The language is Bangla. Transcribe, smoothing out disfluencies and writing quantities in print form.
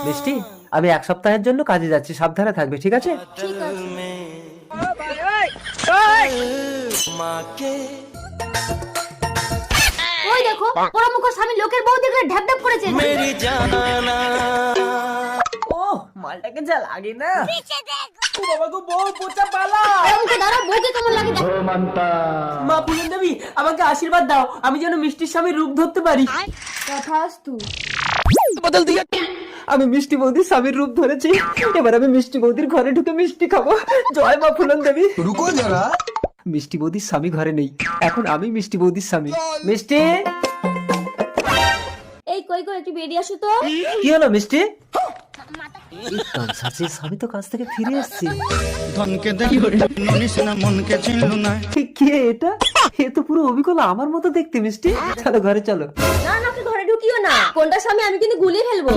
মিষ্টি, আমি 1 সপ্তাহের জন্য কাজে যাচ্ছি, সাবধানে থাকবে, ঠিক আছে? ঠিক আছে। ওই দেখো, পরমুখ স্বামী লোকের বউ দেখলে ঢ্যাপ ঢ্যাপ করেছে। ও মালটাকে যা লাগে না। ও বাবা গো, বউ পোচা পালা। পরমুখ দাঁড়াও, বউকে কেমন লাগে দেখ। মা ফুলেন দেবী, আমাকে আশীর্বাদ দাও, আমি যেন মিষ্টির স্বামীর রূপ ধরতে পারি। তথাস্তু। আমি মিষ্টি বৌদির স্বামীর রূপ ধরেছি, এবার আমি মিষ্টি বৌদির ঘরে ঢুকে মিষ্টি খাবো। জয় মা ফুলন দেবী। रुको जरा। মিষ্টি বৌদির স্বামী ঘরে নেই, এখন আমি মিষ্টি বৌদির স্বামী। মিষ্টি, এই কই কই একটু বেরিয়ে আসো তো। কি হলো মিষ্টি? স্বামী তো কাজ থেকে ফিরে এসেছি। ধনকে দেখলো ননিস না মনকে চিনল না। কে এটা? এ তো পুরো অবিকল আমার মতো দেখতে। মিষ্টি, চলো ঘরে চলো। না না, ওকে ঘরে ঢুকিও না, কোনটা স্বামী আমি কিন্তু গুলিয়ে ফেলবো।